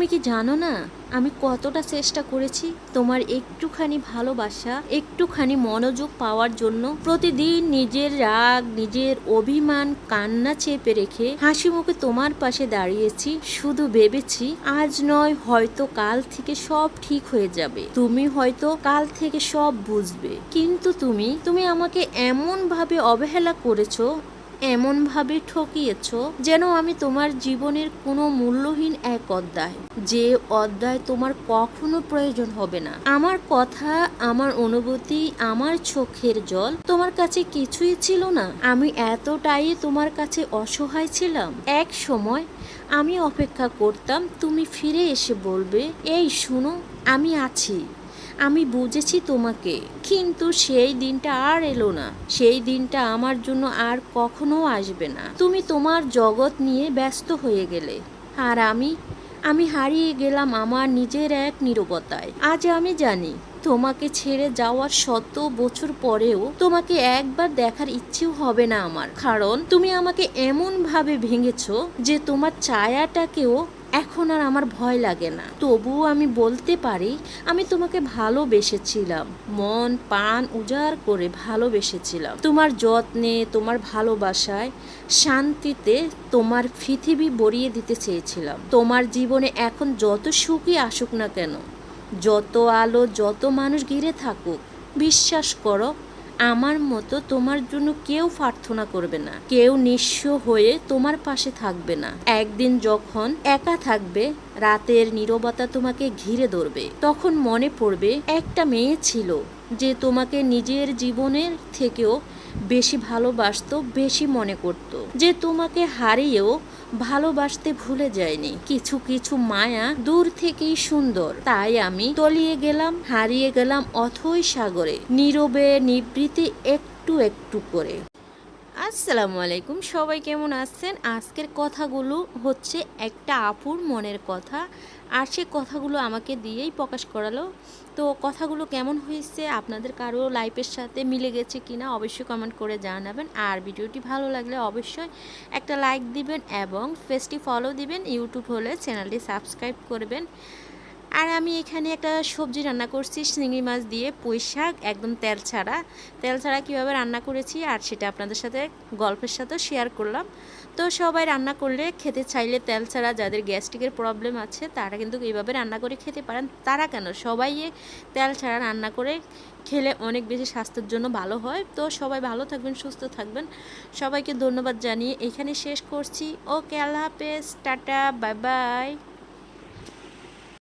তুমি কি জানো না আমি কতটা চেষ্টা করেছি তোমার একটুখানি ভালোবাসা, একটুখানি মনোযোগ পাওয়ার জন্য। প্রতিদিন নিজের রাগ, নিজের অভিমান কান্না চেপে রেখে হাসি মুখে তোমার পাশে দাঁড়িয়েছি। শুধু ভেবেছি আজ নয় হয়তো কাল থেকে সব ঠিক হয়ে যাবে, তুমি হয়তো কাল থেকে সব বুঝবে। কিন্তু তুমি আমাকে এমন ভাবে অবহেলা করেছো, এমন ভাবে ঠকিয়েছ যেন আমি তোমার জীবনের কোনো মূল্যহীন এক অধ্যায়, যে অধ্যায় তোমার কখনো প্রয়োজন হবে না। আমার কথা, আমার অনুভূতি, আমার চোখের জল তোমার কাছে কিছুই ছিল না। আমি এতটাই তোমার কাছে অসহায় ছিলাম। এক সময় আমি অপেক্ষা করতাম তুমি ফিরে এসে বলবে, এই শুনো আমি আছি, আমি বুঝেছি তোমাকে। কিন্তু সেই দিনটা আর এলো না, সেই দিনটা আমার জন্য আর কখনো আসবে না। তুমি তোমার জগৎ নিয়ে ব্যস্ত হয়ে গেলে, আর আমি হারিয়ে গেলাম আমার নিজের এক নীরবতায়। আজ আমি জানি তোমাকে ছেড়ে যাওয়ার শত বছর পরেও তোমাকে একবার দেখার ইচ্ছেও হবে না আমার, কারণ তুমি আমাকে এমন ভাবে ভেঙেছো যে তোমার ছায়াটাকেও এখন আর আমার ভয় লাগে না। তবুও আমি বলতে পারি আমি তোমাকে ভালোবেসেছিলাম, মন প্রাণ উজাড় করে ভালোবেসেছিলাম। তোমার যত্নে, তোমার ভালোবাসায়, শান্তিতে তোমার পৃথিবী ভরিয়ে দিতে চেয়েছিলাম। তোমার জীবনে এখন যত সুখই আসুক না কেন, যত আলো, যত মানুষ ঘিরে থাকুক, বিশ্বাস করো আমার মতো তোমার জন্য কেউ প্রার্থনা করবে না, কেউ নিঃস্ব হয়ে তোমার পাশে থাকবে না। একদিন যখন একা থাকবে, রাতের নীরবতা তোমাকে ঘিরে ধরবে, তখন মনে পড়বে একটা মেয়ে ছিল যে তোমাকে নিজের জীবনের থেকেও বেশি ভালোবাসতো, বেশি মনে করত, যে তোমাকে হারিয়েও ভালোবাসতে ভুলে যায়নি। কিছু কিছু মায়া দূর থেকেই সুন্দর। তাই আমি তলিয়ে গেলাম, হারিয়ে গেলাম অথই সাগরে, নীরবে নিবৃত্তি একটু একটু করে। আসসালামু আলাইকুম, সবাই কেমন আছেন? আজকের কথাগুলো হচ্ছে একটা আপুর মনের কথা, আর সে কথাগুলো আমাকে দিয়েই প্রকাশ করালো। তো কথাগুলো কেমন হয়েছে, আপনাদের কারো লাইফের সাথে মিলে গেছে কিনা অবশ্যই কমেন্ট করে জানাবেন। আর ভিডিওটি ভালো লাগলে অবশ্যই একটা লাইক দিবেন এবং পেজটি ফলো দিবেন, ইউটিউব হলে চ্যানেলটি সাবস্ক্রাইব করবেন। আর আমি এখানে একটা সবজি রান্না করছি চিংড়ি মাছ দিয়ে, পুঁই শাক, একদম তেল ছাড়া কীভাবে রান্না করেছি আর সেটা আপনাদের সাথে গল্পের সাথে শেয়ার করলাম। তো সবাই রান্না করলে খেতে চাইলে তেল ছাড়া, যাদের গ্যাস্ট্রিকের প্রবলেম আছে তারা কিন্তু এইভাবে রান্না করে খেতে পারেন। তারা কেন, সবাই তেল ছাড়া রান্না করে খেলে অনেক বেশি স্বাস্থ্যের জন্য ভালো হয়। তো সবাই ভালো থাকবেন, সুস্থ থাকবেন। সবাইকে ধন্যবাদ জানিয়ে এখানে শেষ করছি। ওকে, আল্লাহ হাফেজ, টাটা, বাই বাই।